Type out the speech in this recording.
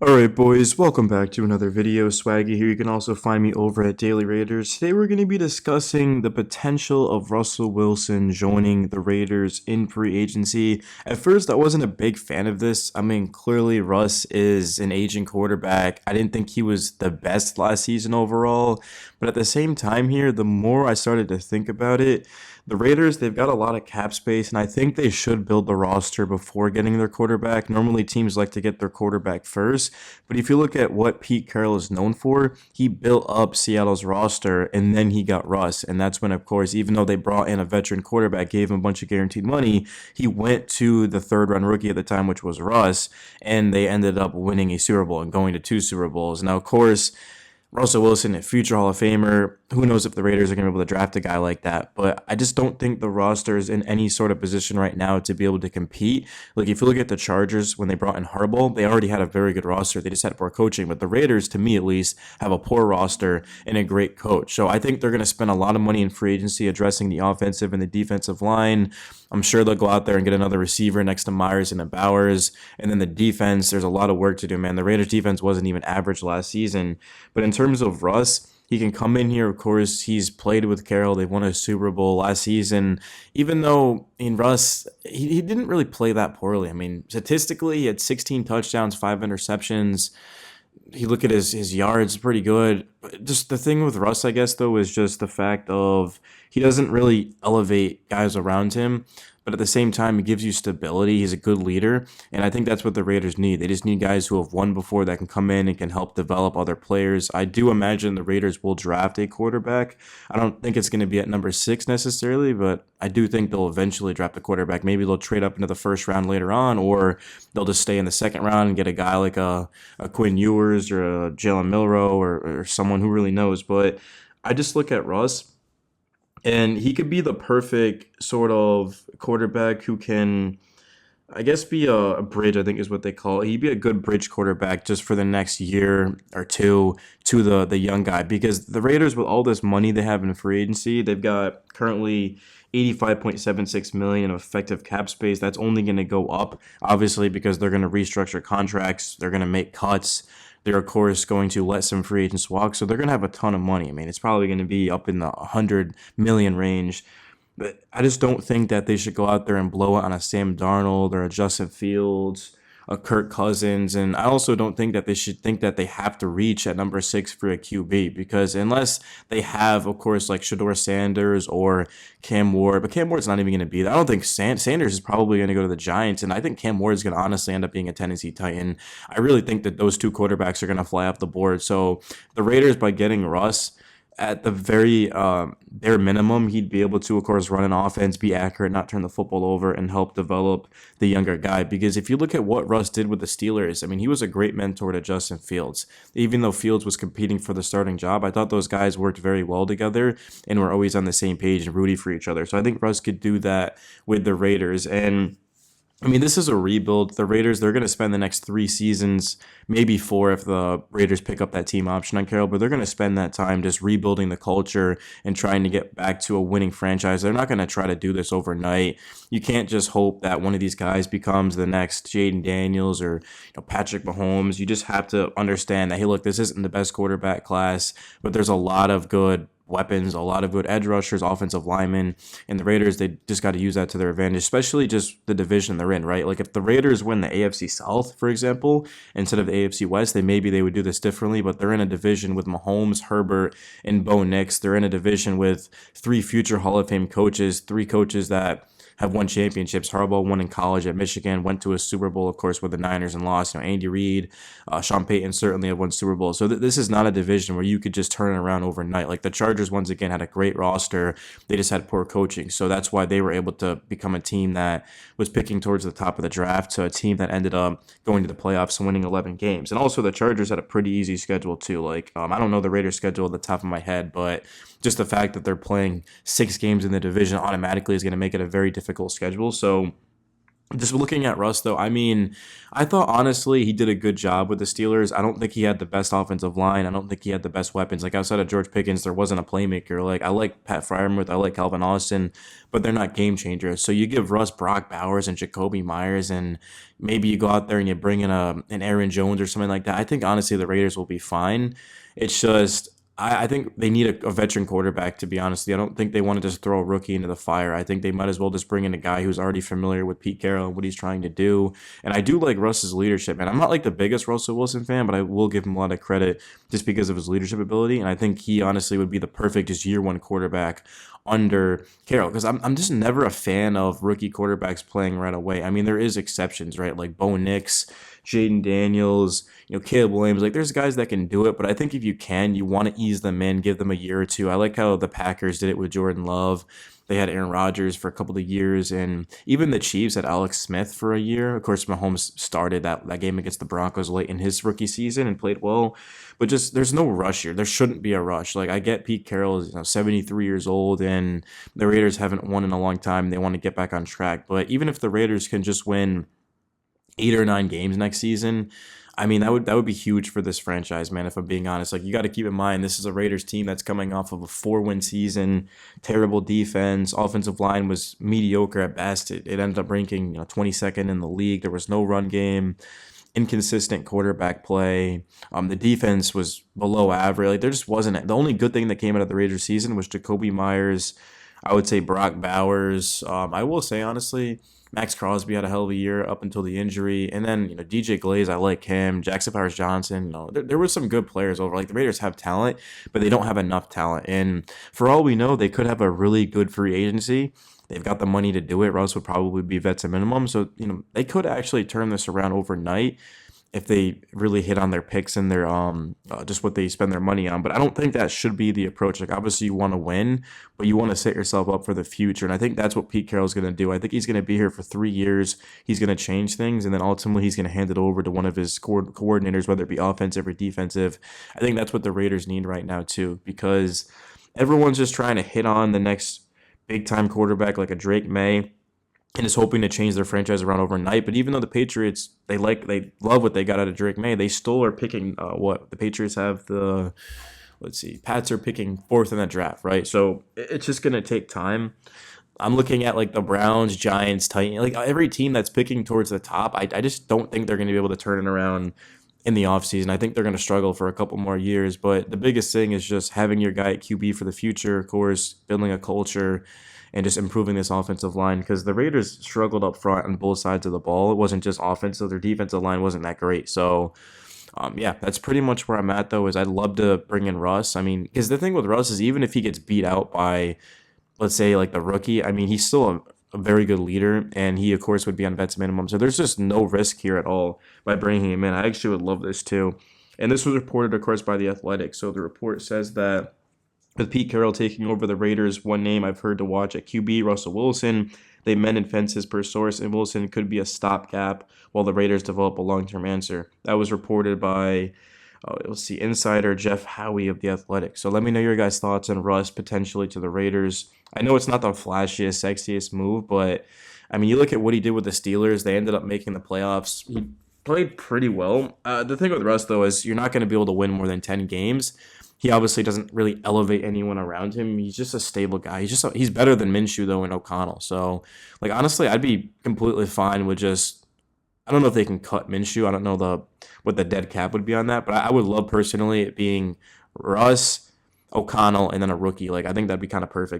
Alright boys, welcome back to another video. Swaggy here. You can also find me over at Daily Raiders. Today we're going to be discussing the potential of Russell Wilson joining the Raiders in free agency. At first I wasn't a big fan of this. I mean, clearly Russ is an aging quarterback. I didn't think he was the best last season overall, but at the same time here, the more I started to think about it, the Raiders, they've got a lot of cap space, and I think they should build the roster before getting their quarterback. Normally, teams like to get their quarterback first, but if you look at what Pete Carroll is known for, he built up Seattle's roster, and then he got Russ. And that's when, of course, even though they brought in a veteran quarterback, gave him a bunch of guaranteed money, he went to the third-round rookie at the time, which was Russ, and they ended up winning a Super Bowl and going to two Super Bowls. Now, of course, Russell Wilson, a future Hall of Famer. Who knows if the Raiders are going to be able to draft a guy like that? But I just don't think the roster is in any sort of position right now to be able to compete. Like, if you look at the Chargers when they brought in Harbaugh, they already had a very good roster. They just had poor coaching. But the Raiders, to me at least, have a poor roster and a great coach. So I think they're going to spend a lot of money in free agency addressing the offensive and the defensive line. I'm sure they'll go out there and get another receiver next to Myers and Bowers. And then the defense, there's a lot of work to do, man. The Raiders defense wasn't even average last season. But in terms of Russ, he can come in here. Of course, he's played with Carroll. They won a Super Bowl last season. Even though in Russ, he didn't really play that poorly. I mean, statistically, he had 16 touchdowns, 5 interceptions. You look at his yards, pretty good. But just the thing with Russ, I guess, though, is just the fact of he doesn't really elevate guys around him. But at the same time, he gives you stability. He's a good leader. And I think that's what the Raiders need. They just need guys who have won before that can come in and can help develop other players. I do imagine the Raiders will draft a quarterback. I don't think it's going to be at number 6 necessarily, but I do think they'll eventually draft a quarterback. Maybe they'll trade up into the first round later on, or they'll just stay in the second round and get a guy like a Quinn Ewers or a Jalen Milrow or someone who really knows. But I just look at Russ. And he could be the perfect sort of quarterback who can, I guess, be a bridge, I think is what they call it. He'd be a good bridge quarterback just for the next year or two to the young guy. Because the Raiders, with all this money they have in free agency, they've got currently 85.76 million of effective cap space. That's only going to go up, obviously, because they're going to restructure contracts. They're going to make cuts. They're, of course, going to let some free agents walk. So they're going to have a ton of money. I mean, it's probably going to be up in the 100 million range. But I just don't think that they should go out there and blow it on a Sam Darnold or a Justin Fields, a Kirk Cousins. And I also don't think that they should think that they have to reach at number 6 for a QB, because unless they have, of course, like Shador Sanders or Cam Ward, but Cam Ward's not even going to be there. I don't think Sanders is probably going to go to the Giants, and I think Cam Ward is going to honestly end up being a Tennessee Titan. I really think that those two quarterbacks are going to fly off the board. So the Raiders, by getting Russ, at the very bare minimum, he'd be able to, of course, run an offense, be accurate, not turn the football over, and help develop the younger guy. Because if you look at what Russ did with the Steelers, I mean, he was a great mentor to Justin Fields. Even though Fields was competing for the starting job, I thought those guys worked very well together and were always on the same page and rooting for each other. So I think Russ could do that with the Raiders. And I mean, this is a rebuild. The Raiders, they're going to spend the next 3 seasons, maybe 4 if the Raiders pick up that team option on Carroll, but they're going to spend that time just rebuilding the culture and trying to get back to a winning franchise. They're not going to try to do this overnight. You can't just hope that one of these guys becomes the next Jaden Daniels or Patrick Mahomes. You just have to understand that, hey, look, this isn't the best quarterback class, but there's a lot of good weapons, a lot of good edge rushers, offensive linemen, and the Raiders, they just got to use that to their advantage, especially just the division they're in, right? Like if the Raiders win the AFC South, for example, instead of the AFC West, they would do this differently, but they're in a division with Mahomes, Herbert, and Bo Nix. They're in a division with 3 future Hall of Fame coaches, 3 coaches that have won championships. Harbaugh won in college at Michigan, went to a Super Bowl, of course, with the Niners and lost. Andy Reid, Sean Payton certainly have won Super Bowls. So this is not a division where you could just turn it around overnight. Like the Chargers, once again, had a great roster. They just had poor coaching. So that's why they were able to become a team that was picking towards the top of the draft to a team that ended up going to the playoffs and winning 11 games. And also the Chargers had a pretty easy schedule too. Like I don't know the Raiders schedule at the top of my head, but just the fact that they're playing 6 games in the division automatically is going to make it a very difficult schedule. So Just looking at Russ, though, I mean, I thought honestly he did a good job with the Steelers. I don't think he had the best offensive line. I don't think he had the best weapons. Like outside of George Pickens, there wasn't a playmaker. Like I like Pat Fryermuth, I like Calvin Austin, but they're not game changers. So you give Russ Brock Bowers and Jacoby Myers, and maybe you go out there and you bring in an Aaron Jones or something like that. I think honestly the Raiders will be fine. It's just I think they need a veteran quarterback, to be honest. I don't think they want to just throw a rookie into the fire. I think they might as well just bring in a guy who's already familiar with Pete Carroll and what he's trying to do. And I do like Russ's leadership, man. I'm not like the biggest Russell Wilson fan, but I will give him a lot of credit just because of his leadership ability. And I think he honestly would be the perfect just year one quarterback under Carroll, because I'm just never a fan of rookie quarterbacks playing right away. I mean, there is exceptions, right? Like Bo Nix, Jaden Daniels, Caleb Williams. Like there's guys that can do it, but I think if you can, you want to ease them in, give them a year or two. I like how the Packers did it with Jordan Love. They had Aaron Rodgers for a couple of years, and even the Chiefs had Alex Smith for a year. Of course, Mahomes started that game against the Broncos late in his rookie season and played well, but just there's no rush here. There shouldn't be a rush. Like I get Pete Carroll is 73 years old, and the Raiders haven't won in a long time. They want to get back on track, but even if the Raiders can just win 8 or 9 games next season, I mean that would be huge for this franchise, man. If I'm being honest, like you got to keep in mind this is a Raiders team that's coming off of a 4-win season, terrible defense, offensive line was mediocre at best. It ended up ranking 22nd in the league. There was no run game, inconsistent quarterback play. The defense was below average. Like there just wasn't. The only good thing that came out of the Raiders season was Jacoby Myers. I would say Brock Bowers. I will say honestly, Max Crosby had a hell of a year up until the injury, and then DJ Glaze, I like him. Jackson Powers Johnson, there were some good players over. Like the Raiders have talent, but they don't have enough talent. And for all we know, they could have a really good free agency. They've got the money to do it. Russ would probably be vets at minimum, so they could actually turn this around overnight if they really hit on their picks and their just what they spend their money on. But I don't think that should be the approach. Like obviously you want to win, but you want to set yourself up for the future. And I think that's what Pete Carroll's going to do. I think he's going to be here for 3 years. He's going to change things, and then ultimately he's going to hand it over to one of his coordinators, whether it be offensive or defensive. I think that's what the Raiders need right now too, because everyone's just trying to hit on the next big time quarterback like a Drake May and is hoping to change their franchise around overnight. But even though the Patriots, they love what they got out of Drake May, they still are picking what the Patriots have the, let's see, Pats are picking fourth in that draft, right? So it's just gonna take time. I'm looking at like the Browns, Giants, Titans, like every team that's picking towards the top. I just don't think they're going to be able to turn it around in the offseason. I think they're going to struggle for a couple more years. But the biggest thing is just having your guy at QB for the future, of course, building a culture and just improving this offensive line, because the Raiders struggled up front on both sides of the ball. It wasn't just offensive; their defensive line wasn't that great. So, yeah, that's pretty much where I'm at. Though, is I'd love to bring in Russ. I mean, because the thing with Russ is even if he gets beat out by, let's say, like the rookie, I mean, he's still a very good leader, and he of course would be on vets minimum. So there's just no risk here at all by bringing him in. I actually would love this too. And this was reported, of course, by The Athletic. So the report says that with Pete Carroll taking over the Raiders, one name I've heard to watch at QB, Russell Wilson. They mended fences per source, and Wilson could be a stopgap while the Raiders develop a long-term answer. That was reported by, let's see, insider Jeff Howie of The Athletic. So let me know your guys' thoughts on Russ potentially to the Raiders. I know it's not the flashiest, sexiest move, but I mean, you look at what he did with the Steelers. They ended up making the playoffs. He played pretty well. The thing with Russ, though, is you're not going to be able to win more than 10 games. He obviously doesn't really elevate anyone around him. He's just a stable guy. He's better than Minshew though and O'Connell. So like honestly, I'd be completely fine with just, I don't know if they can cut Minshew. I don't know what the dead cap would be on that, but I would love personally it being Russ, O'Connell, and then a rookie. Like I think that'd be kind of perfect.